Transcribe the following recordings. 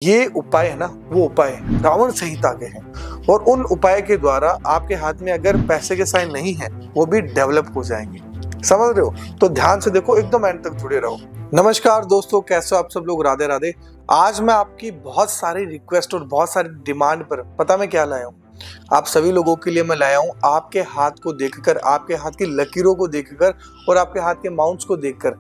ये उपाय है ना, वो उपाय रावण संहिता के हैं और उन उपाय के द्वारा आपके हाथ में अगर पैसे के साइन नहीं है वो भी डेवलप हो जाएंगे। समझ रहे हो? तो ध्यान से देखो, एकदम एंड तक जुड़े रहो। नमस्कार दोस्तों, कैसे हो आप सब लोग? राधे राधे। आज मैं आपकी बहुत सारी रिक्वेस्ट और बहुत सारी डिमांड पर पता मैं क्या लाया हूँ? आप सभी लोगों के लिए मैं लाया हूँ आपके हाथ को देखकर, आपके हाथ की लकीरों को देखकर और आपके हाथ के माउंट्स को देखकर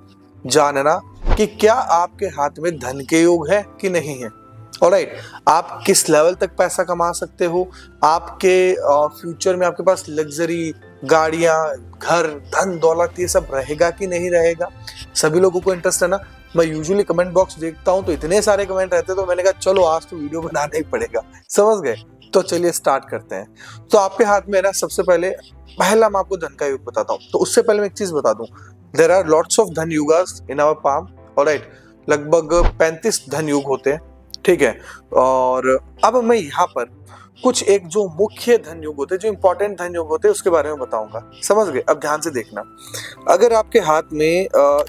जानना कि क्या आपके हाथ में धन के योग है कि नहीं है। ऑलराइट, आप किस लेवल तक पैसा कमा सकते हो, आपके फ्यूचर में आपके पास लग्जरी गाड़ियां, घर, धन दौलत ये सब रहेगा कि नहीं रहेगा। सभी लोगों को इंटरेस्ट है ना। मैं यूजुअली कमेंट बॉक्स देखता हूं तो इतने सारे कमेंट रहते तो मैंने कहा चलो आज तो वीडियो बनाना ही पड़ेगा। समझ गए? तो चलिए स्टार्ट करते हैं। तो आपके हाथ में ना, सबसे पहले पहला मैं आपको धन का योग बताता हूँ। तो उससे पहले मैं एक चीज बता दूं, देयर आर लॉट्स ऑफ धन yugas in our palm. Alright, लगभग 35 धन युग होते हैं, ठीक है। और अब मैं यहाँ पर कुछ एक जो मुख्य धन योग होते हैं, जो इंपॉर्टेंट धन योग होते हैं, उसके बारे में बताऊंगा। समझ गए? अब ध्यान से देखना। अगर आपके हाथ में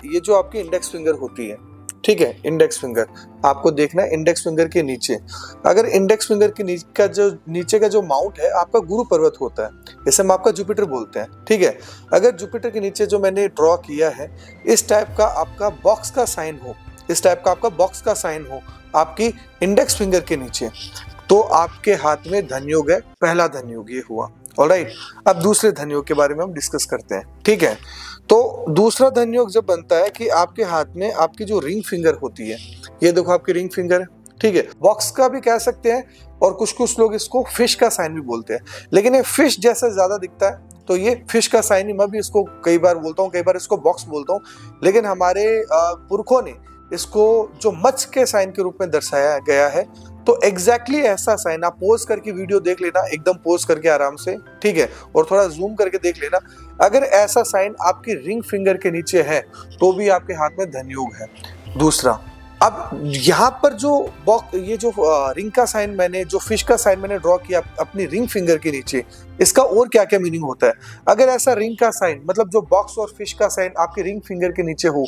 ये जो आपकी इंडेक्स फिंगर होती है, ठीक है, इंडेक्स फिंगर आपको देखना है। इंडेक्स फिंगर के नीचे, अगर इंडेक्स फिंगर के नीचे का जो माउंट है आपका गुरु पर्वत होता है, इसे हम आपका जुपिटर बोलते हैं, ठीक है। अगर जुपिटर के नीचे जो मैंने ड्रॉ किया है इस टाइप का आपका बॉक्स का साइन हो, इस टाइप का आपका बॉक्स का साइन हो आपकी इंडेक्स फिंगर के नीचे, तो आपके हाथ में धन योग है। पहला धन योग ये हुआ। ऑलराइट, अब दूसरे धन योग के बारे में हम डिस्कस करते हैं, ठीक है। तो दूसरा धन योग जब बनता है कि आपके हाथ में आपकी जो रिंग फिंगर होती है, ये देखो आपकी रिंग फिंगर है, ठीक है। बॉक्स का भी कह सकते हैं और कुछ कुछ लोग इसको फिश का साइन भी बोलते हैं, लेकिन ये फिश जैसा ज्यादा दिखता है तो ये फिश का साइन ही, मैं भी इसको कई बार बोलता हूँ, कई बार इसको बॉक्स बोलता हूँ, लेकिन हमारे पुरखों ने इसको जो मत्स्य के साइन के रूप में दर्शाया गया है। तो एग्जैक्टली ऐसा साइन आप पोज करके वीडियो देख लेना, एकदम पोज करके आराम से, ठीक है, और थोड़ा जूम करके देख लेना। अगर ऐसा साइन आपकी रिंग फिंगर के नीचे है तो भी आपके हाथ में धन योग है। दूसरा, अब यहाँ पर जो ये जो रिंग का साइन मैंने, जो फिश का साइन मैंने ड्रॉ किया अपनी रिंग फिंगर के नीचे, इसका और क्या क्या मीनिंग होता है? अगर ऐसा रिंग का साइन, मतलब जो बॉक्स और फिश का साइन आपकी रिंग फिंगर के नीचे हो,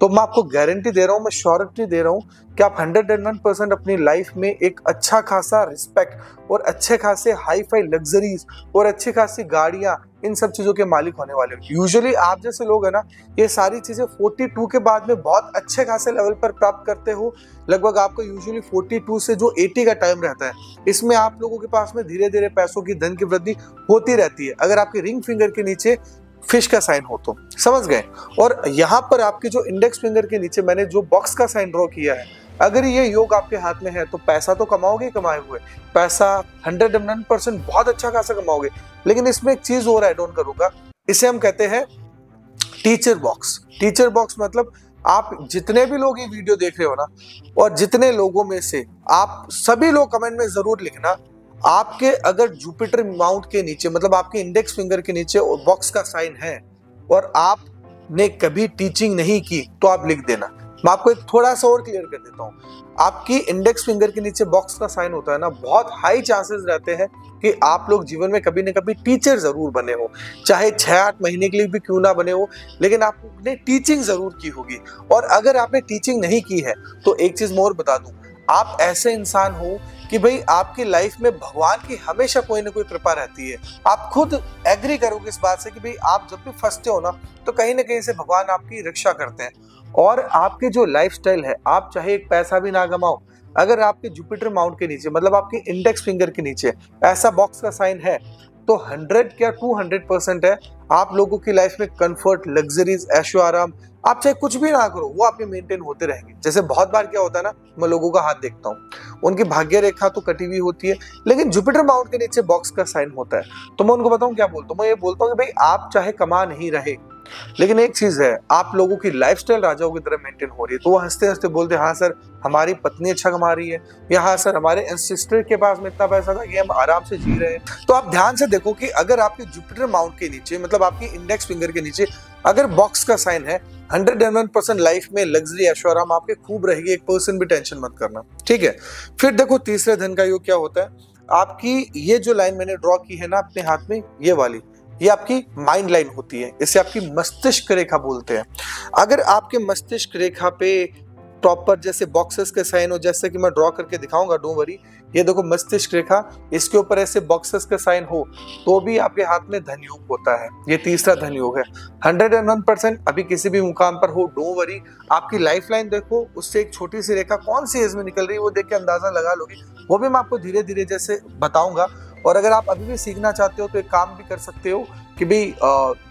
तो मैं आपको गारंटी दे रहा हूं, मैं श्योरिटी दे रहा हूं कि आप 101% अपनी लाइफ में एक अच्छा खासा रिस्पेक्ट और अच्छे खासे हाई फाई लग्जरीज और अच्छी खासी गाड़ियां, इन सब चीजों के मालिक होने वाले हो। यूजुअली आप जैसे लोग है ना, ये सारी चीजें 42 के बाद में बहुत अच्छे खासे लेवल पर प्राप्त करते हो। लगभग आपका यूजुअली 42 से जो 80 का टाइम रहता है, इसमें आप लोगों के पास में धीरे धीरे पैसों की, धन की वृद्धि होती रहती है, अगर आपकी रिंग फिंगर के नीचे फिश का साइन हो तो। समझ गए? और यहाँ पर आपके जो इंडेक्स फिंगर के नीचे मैंने जो बॉक्स का साइन ड्रॉ किया है, अगर ये योग आपके हाथ में है तो पैसा तो कमाओगे, कमाए हुए पैसा 101% बहुत अच्छा खासा कमाओगे। लेकिन इसमें एक चीज और ऐड ऑन करूंगा, इसे हम कहते हैं टीचर बॉक्स। टीचर बॉक्स मतलब आप जितने भी लोग ये वीडियो देख रहे हो ना, और जितने लोगों में से आप सभी लोग कमेंट में जरूर लिखना, आपके अगर जुपिटर माउंट के नीचे, मतलब आपके इंडेक्स फिंगर के नीचे बॉक्स का साइन है और आपने कभी टीचिंग नहीं की, तो आप लिख देना। मैं आपको एक थोड़ा सा और क्लियर कर देता हूँ, आपकी इंडेक्स फिंगर के नीचे बॉक्स का साइन होता है ना, बहुत हाई चांसेस रहते हैं कि आप लोग जीवन में कभी न कभी टीचर जरूर बने हो, चाहे 6-8 महीने के लिए भी क्यों ना बने हो, लेकिन आपने टीचिंग जरूर की होगी। और अगर आपने टीचिंग नहीं की है तो एक चीज मैं और बता दूं, आप ऐसे इंसान हो कि भाई आपकी लाइफ में भगवान की हमेशा कोई ना कोई कृपा रहती है। आप खुद एग्री करोगे इस बात से कि भाई आप जब भी फंसते हो ना, तो कहीं ना कहीं से भगवान आपकी रक्षा करते हैं। और आपकी जो लाइफस्टाइल है, आप चाहे एक पैसा भी ना कमाओ, अगर आपके जुपिटर माउंट के नीचे, मतलब आपके इंडेक्स फिंगर के नीचे ऐसा बॉक्स का साइन है, तो 100 क्या 200% है आप लोगों की लाइफ में कंफर्ट, लग्जरीज, ऐशो आराम, आप चाहे कुछ भी ना करो वो आपके मेंटेन होते रहेंगे। जैसे बहुत बार क्या होता है ना, मैं लोगों का हाथ देखता हूँ, उनकी भाग्य रेखा तो कटी हुई होती है, लेकिन जुपिटर माउंट के नीचे बॉक्स का साइन होता है। तो मैं उनको बताऊँ क्या बोलता हूँ, मैं ये बोलता हूँ कि भाई आप चाहे कमा नहीं रहे, लेकिन एक चीज है, आप लोगों की लाइफस्टाइल राजाओं की तरह मेंटेन हो रही है। तो वो हंसते हंसते बोलते, हाँ सर हमारी पत्नी अच्छा कमा रही है, या हाँ सर हमारे एंसेस्टर के पास में इतना पैसा था कि हम आराम से जी रहे हैं। तो आप ध्यान से देखो कि अगर आपके जुपिटर माउंट के नीचे, मतलब आपकी इंडेक्स फिंगर के नीचे अगर बॉक्स का साइन है, 101% लाइफ में लग्जरी ऐशो आराम आपके खूब रहेगी, 1% भी टेंशन मत करना, ठीक है। फिर देखो तीसरे धन का योग क्या होता है। आपकी ये जो लाइन मैंने ड्रॉ की है ना अपने हाथ में, ये वाली, ये आपकी माइंड लाइन होती है, इसे आपकी मस्तिष्क रेखा बोलते हैं। अगर आपके मस्तिष्क रेखा पे प्रॉपर जैसे बॉक्सेस के साइन हो, जैसे कि मैं ड्रॉ करके दिखाऊंगा, डोंट वरी। ये देखो मस्तिष्क रेखा, इसके ऊपर ऐसे बॉक्सेस के साइन हो तो भी आपके हाथ में धन योग होता है। ये तीसरा धन योग है। 101% अभी किसी भी मुकाम पर हो, डोंट वरी। आपकी लाइफ लाइन देखो, उससे एक छोटी सी रेखा कौन सी एज में निकल रही है वो देख के अंदाजा लगा लोगे। वो भी मैं आपको धीरे धीरे जैसे बताऊंगा। और अगर आप अभी भी सीखना चाहते हो तो एक काम भी कर सकते हो कि भाई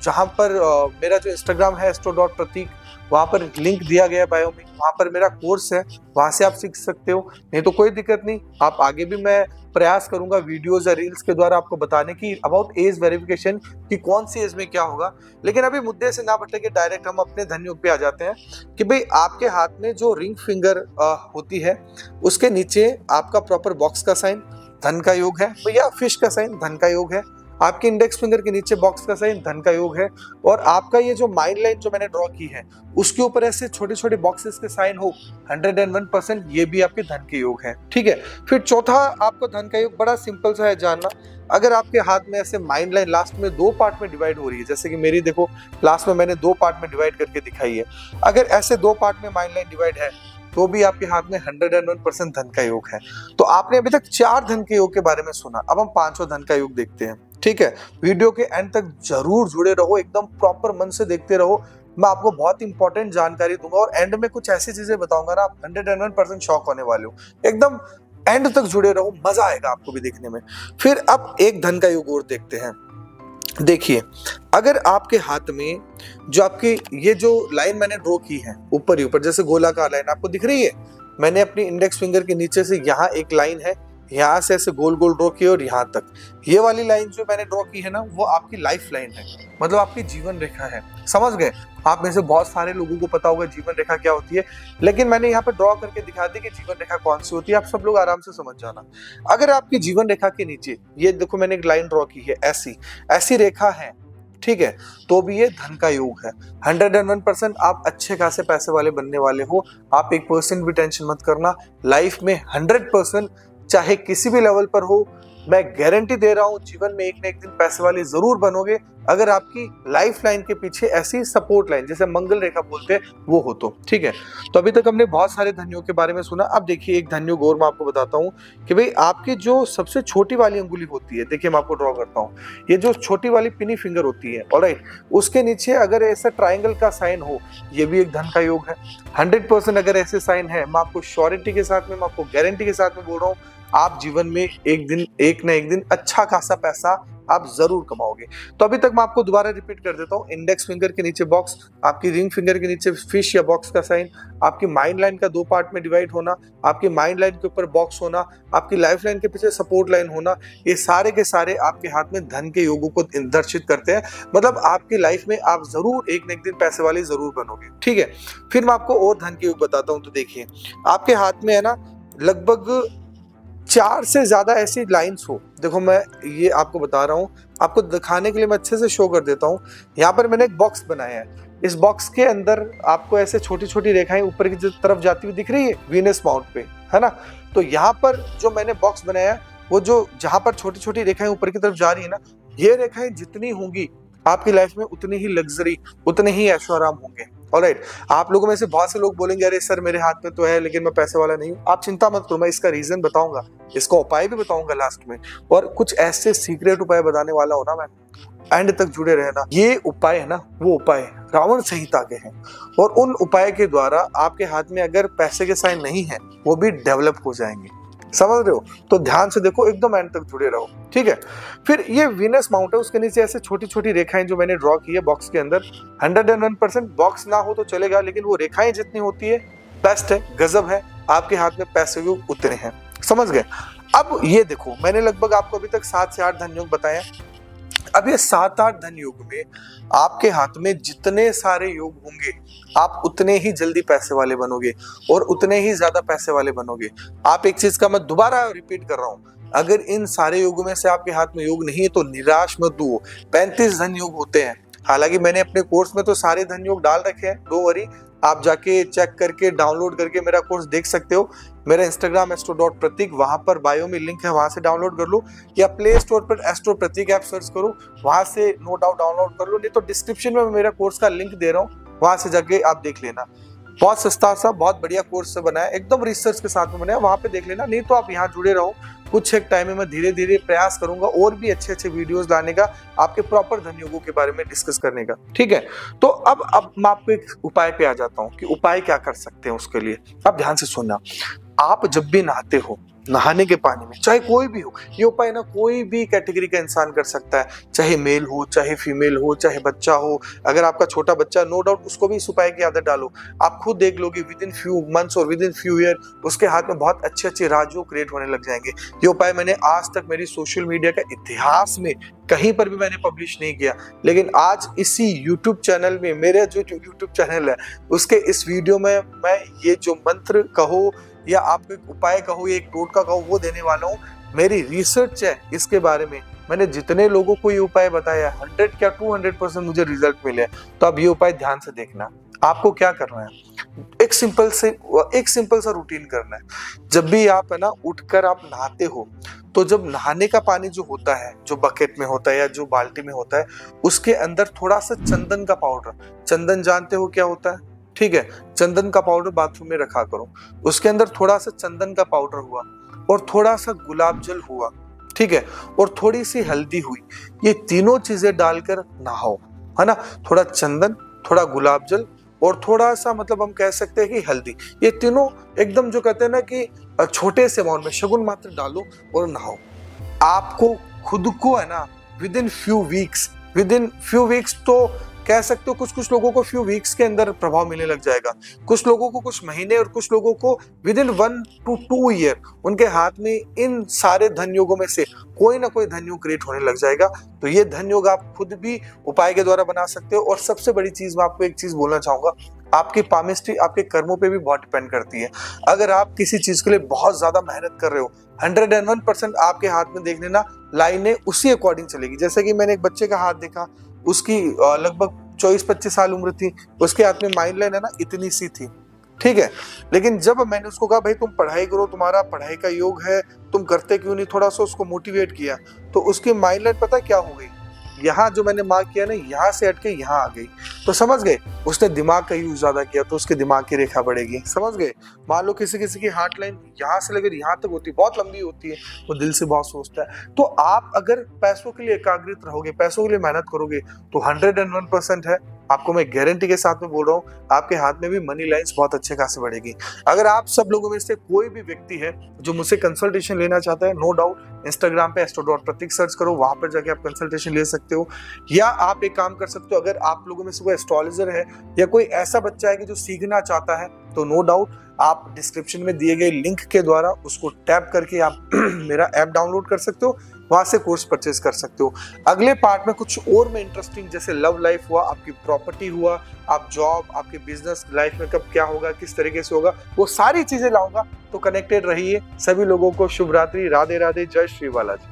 जहाँ पर मेरा जो इंस्टाग्राम है astro.pratik, वहाँ पर लिंक दिया गया बायो में, वहाँ पर मेरा कोर्स है, वहाँ से आप सीख सकते हो। नहीं तो कोई दिक्कत नहीं, आप आगे भी मैं प्रयास करूंगा वीडियोस या रील्स के द्वारा आपको बताने की अबाउट एज वेरिफिकेशन कि कौन सी एज में क्या होगा। लेकिन अभी मुद्दे से ना भटके डायरेक्ट हम अपने धन योग पे आ जाते हैं कि भाई आपके हाथ में जो रिंग फिंगर होती है उसके नीचे आपका प्रॉपर बॉक्स का साइन धन का योग है भैया, फिश का साइन धन का योग है, आपके इंडेक्स फिंगर के नीचे बॉक्स का साइन धन का योग है, और आपका ये जो माइंड लाइन जो मैंने ड्रॉ की है उसके ऊपर ऐसे छोटे छोटे बॉक्सेस के साइन हो 101%, ये भी आपके धन के योग है। ठीक है। फिर चौथा आपको धन का योग बड़ा सिंपल सा है जानना। अगर आपके हाथ में ऐसे माइंड लाइन लास्ट में 2 पार्ट में डिवाइड हो रही है, जैसे कि मेरी देखो लास्ट में मैंने 2 पार्ट में डिवाइड करके दिखाई है, अगर ऐसे 2 पार्ट में माइंड लाइन डिवाइड है तो भी आपके हाथ में 101% धन का योग है। तो आपने अभी तक 4 धन के योग के बारे में सुना, अब हम 5वां धन का योग देखते हैं। ठीक है, वीडियो के एंड तक जरूर जुड़े रहो, एकदम प्रॉपर मन से देखते रहो। मैं आपको बहुत इंपॉर्टेंट जानकारी दूंगा और एंड में कुछ ऐसी चीजें बताऊंगा ना, आप 101% शॉक होने वाले हो। एकदम एंड तक जुड़े रहो, मजा आएगा आपको भी देखने में। फिर अब एक धन का योग और देखते हैं। देखिए, अगर आपके हाथ में जो आपकी ये जो लाइन मैंने ड्रॉ की है ऊपर ही ऊपर जैसे गोलाकार लाइन आपको दिख रही है, मैंने अपनी इंडेक्स फिंगर के नीचे से यहाँ एक लाइन है, यहाँ से ऐसे गोल गोल ड्रॉ किया और यहाँ तक ये वाली लाइन जो मैंने ड्रॉ की है ना, वो आपकी लाइफ लाइन है, मतलब आपकी जीवन रेखा है। समझ गए? आप में से बहुत सारे लोगों को पता होगा जीवन रेखा क्या होती है, लेकिन मैंने यहाँ पे ड्रॉ करके दिखा दी कि जीवन रेखा कौन सी होती है, आप सब लोग आराम से समझ जाना। अगर आपकी जीवन रेखा के नीचे ये देखो मैंने एक लाइन ड्रॉ की है, ऐसी रेखा है, ठीक है, तो भी ये धन का योग है। 101% आप अच्छे खासे पैसे वाले बनने वाले हो। आप 1% भी टेंशन मत करना, लाइफ में 100% चाहे किसी भी लेवल पर हो, मैं गारंटी दे रहा हूं जीवन में एक न एक दिन पैसे वाले जरूर बनोगे, अगर आपकी लाइफ लाइन के पीछे ऐसी सपोर्ट लाइन जिसे मंगल रेखा बोलते हैं वो हो तो। ठीक है, तो अभी तक हमने बहुत सारे धनयोग के बारे में सुना। अब देखिए एक धनयोग और मैं आपको बताता हूँ कि भाई आपकी जो सबसे छोटी वाली अंगुली होती है, देखिए मैं आपको ड्रॉ करता हूँ, ये जो छोटी वाली पिनी फिंगर होती है, ऑलराइट, उसके नीचे अगर ऐसा ट्राइंगल का साइन हो, ये भी एक धन का योग है। 100% अगर ऐसे साइन है, मैं आपको श्योरिटी के साथ में, मैं आपको गारंटी के साथ में बोल रहा हूँ, आप जीवन में एक न एक दिन अच्छा खासा पैसा आप जरूर कमाओगे। तो अभी तक मैं आपको दोबारा रिपीट कर देता हूँ, इंडेक्स फिंगर के नीचे बॉक्स, आपकी रिंग फिंगर के नीचे फिश या बॉक्स का साइन, आपकी माइंड लाइन का 2 पार्ट में डिवाइड होना, आपकी माइंड लाइन के ऊपर बॉक्स होना, आपकी लाइफ लाइन के पीछे सपोर्ट लाइन होना, ये सारे के सारे आपके हाथ में धन के योगों को दर्शित करते हैं। मतलब आपकी लाइफ में आप जरूर एक न एक दिन पैसे वाले जरूर बनोगे। ठीक है, फिर मैं आपको और धन के योग बताता हूँ। तो देखिए आपके हाथ में है ना लगभग 4 से ज्यादा ऐसी लाइंस हो, देखो मैं ये आपको बता रहा हूँ, आपको दिखाने के लिए मैं अच्छे से शो कर देता हूँ। यहाँ पर मैंने एक बॉक्स बनाया है, इस बॉक्स के अंदर आपको ऐसे छोटी छोटी रेखाएं ऊपर की तरफ जाती हुई दिख रही है वीनस माउंट पे, है ना। तो यहाँ पर जो मैंने बॉक्स बनाया वो जो जहाँ पर छोटी छोटी रेखाएं ऊपर की तरफ जा रही है ना, ये रेखाएं जितनी होंगी आपकी लाइफ में उतनी ही लग्जरी, उतने ही ऐशो आराम होंगे। ऑलराइट, आप लोगों में से बहुत से लोग बोलेंगे अरे सर मेरे हाथ में तो है लेकिन मैं पैसे वाला नहीं हूँ। आप चिंता मत करो, मैं इसका रीजन बताऊंगा, इसका उपाय भी बताऊंगा लास्ट में, और कुछ ऐसे सीक्रेट उपाय बताने वाला हो ना मैं, एंड तक जुड़े रहना। ये उपाय है ना, वो उपाय रावण संहिता के हैं, और उन उपाय के द्वारा आपके हाथ में अगर पैसे के साइन नहीं है वो भी डेवलप हो जाएंगे। समझ रहे हो? तो ध्यान से देखो, एकदम एंड तक जुड़े रहो। ठीक है, फिर ये वीनस माउंट है, उसके नीचे ऐसे छोटी छोटी रेखाएं जो मैंने ड्रॉ की है बॉक्स के अंदर। 101% बॉक्स ना हो तो चलेगा, लेकिन वो रेखाएं जितनी होती है बेस्ट है, गजब है, आपके हाथ में पैसे भी उतरे हैं। समझ गए? अब ये देखो मैंने लगभग आपको अभी तक 7 से 8 धन योग बताए। अब ये 7-8 धन योग में आपके हाथ में जितने सारे योग होंगे आप उतने ही जल्दी पैसे वाले बनोगे और उतने ही ज्यादा पैसे वाले बनोगे। आप एक चीज का मैं दोबारा रिपीट कर रहा हूं, अगर इन सारे योगों में से आपके हाथ में योग नहीं है तो निराश मत हो। 35 धन योग होते हैं, हालांकि मैंने अपने कोर्स में तो सारे धन योग डाल रखे हैं, डोंट वरी, आप जाके चेक करके डाउनलोड करके मेरा कोर्स देख सकते हो। मेरा इंस्टाग्राम astro.pratik, वहां पर बायो में लिंक है, वहां से डाउनलोड कर लो, या प्ले स्टोर पर एस्ट्रो प्रतीक ऐप सर्च करो, वहां से नो डाउट डाउनलोड कर लो, नहीं तो डिस्क्रिप्शन में मेरा कोर्स का लिंक दे रहा हूँ, वहां से जाके आप देख लेना। बहुत सस्ता सा बहुत बढ़िया कोर्स से बना है, एकदम रिसर्च के साथ में बना है, वहां पे देख लेना। नहीं तो आप यहाँ जुड़े रहो, कुछ एक टाइम में मैं धीरे धीरे प्रयास करूंगा और भी अच्छे अच्छे वीडियोस लाने का, आपके प्रॉपर धन योगों के बारे में डिस्कस करने का, ठीक है। तो अब मैं आपको एक उपाय पे आ जाता हूँ कि उपाय क्या कर सकते हैं उसके लिए। अब ध्यान से सुनना, आप जब भी नहाते हो, नहाने के पानी में चाहे कोई भी हो, ये उपाय ना कोई भी कैटेगरी का इंसान कर सकता है, चाहे मेल हो, चाहे फीमेल हो, चाहे बच्चा हो। अगर आपका छोटा बच्चा, नो डाउट उसको भी इस उपाय की आदत डालो। आप खुद देख लोगे विद इन फ्यू मंथ्स और विद इन फ्यू ईयर उसके हाथ में बहुत अच्छे अच्छे राजयोग क्रिएट होने लग जाएंगे। ये उपाय मैंने आज तक मेरी सोशल मीडिया का इतिहास में कहीं पर भी मैंने पब्लिश नहीं किया, लेकिन आज इसी यूट्यूब चैनल में, मेरा जो यूट्यूब चैनल है उसके इस वीडियो में मैं ये जो मंत्र कहो या आप एक उपाय कहो या एक टोटका कहो वो देने वाला हूँ। मेरी रिसर्च है इसके बारे में, मैंने जितने लोगों को ये उपाय बताया 100 क्या 200% मुझे रिजल्ट मिले। तो अब ये उपाय ध्यान से देखना। आपको क्या करना है, एक सिंपल सा रूटीन करना है। जब भी आप है ना उठकर आप नहाते हो, तो जब नहाने का पानी जो होता है, जो बकेट में होता है या जो बाल्टी में होता है, उसके अंदर थोड़ा सा चंदन का पाउडर, चंदन जानते हो क्या होता है, ठीक है, चंदन का पाउडर बाथरूम में रखा करो। उसके अंदर थोड़ा सा चंदन का पाउडर हुआ और थोड़ा सा गुलाब जल हुआ, ठीक है, और थोड़ी सी हल्दी हुई, ये तीनों चीजें डालकर नहाओ, है ना। थोड़ा चंदन, थोड़ा गुलाब जल और थोड़ा सा मतलब हम कह सकते हैं कि हल्दी, ये तीनों एकदम जो कहते हैं ना कि छोटे से अमाउंट में शगुन मात्र डालो और नहाओ। आपको खुद को है ना विद इन फ्यू वीक्स तो कह सकते हो, कुछ लोगों को फ्यू वीक्स के अंदर प्रभाव मिलने लग जाएगा, कुछ लोगों को कुछ महीने और कुछ लोगों को विद इन 1 to 2 ईयर उनके हाथ में इन सारे धन योगों में से कोई ना कोई धन योग क्रिएट होने लग जाएगा। तो ये धन योग आप खुद भी उपाय के द्वारा बना सकते हो। और सबसे बड़ी चीज मैं आपको एक चीज बोलना चाहूंगा, आपकी पामिस्ट्री आपके कर्मों पे भी बहुत डिपेंड करती है। अगर आप किसी चीज के लिए बहुत ज्यादा मेहनत कर रहे हो, 101% आपके हाथ में देख लेना लाइनें उसी अकॉर्डिंग चलेगी। जैसे कि मैंने एक बच्चे का हाथ देखा, उसकी लगभग 24-25 साल उम्र थी, उसके हाथ में माइंड लाइन है ना इतनी सी थी, ठीक है। लेकिन जब मैंने उसको कहा भाई तुम पढ़ाई करो, तुम्हारा पढ़ाई का योग है, तुम करते क्यों नहीं, थोड़ा सा उसको मोटिवेट किया, तो उसकी माइंड लाइन पता क्या हो गई, यहाँ जो मैंने मार्क किया ना यहाँ से हट के यहाँ आ गई। तो समझ गए, उसने दिमाग का यूज ज्यादा किया तो उसके दिमाग की रेखा बढ़ेगी, समझ गए। मान लो किसी की हार्ट लाइन यहाँ से लेकर यहाँ तक होती है, बहुत लंबी होती है, वो दिल से बहुत सोचता है। तो आप अगर पैसों के लिए एकाग्रित रहोगे, पैसों के लिए मेहनत करोगे, तो 101% है, आपको मैं गारंटी के साथ में बोल रहा हूँ, आपके हाथ में भी मनी लाइन्स बहुत अच्छे खासे बढ़ेगी। अगर आप सब लोगों में से कोई भी व्यक्ति है जो मुझसे कंसल्टेशन लेना चाहता है, नो डाउट इंस्टाग्राम पे astro.pratik सर्च करो, वहां पर जाके आप कंसल्टेशन ले सकते हो। या आप एक काम कर सकते हो, अगर आप लोगों में से कोई एस्ट्रोलॉजर है या कोई ऐसा बच्चा है कि जो सीखना चाहता है, तो नो डाउट आप डिस्क्रिप्शन में दिए गए लिंक के द्वारा उसको टैप करके आप मेरा ऐप डाउनलोड कर सकते हो, वहां से कोर्स परचेज कर सकते हो। अगले पार्ट में कुछ और में इंटरेस्टिंग, जैसे लव लाइफ हुआ, आपकी प्रॉपर्टी हुआ, आप जॉब, आपके बिजनेस लाइफ में कब क्या होगा, किस तरीके से होगा, वो सारी चीजें लाऊंगा। तो कनेक्टेड रहिए। सभी लोगों को शुभ रात्रि, राधे राधे, जय श्री बालाजी।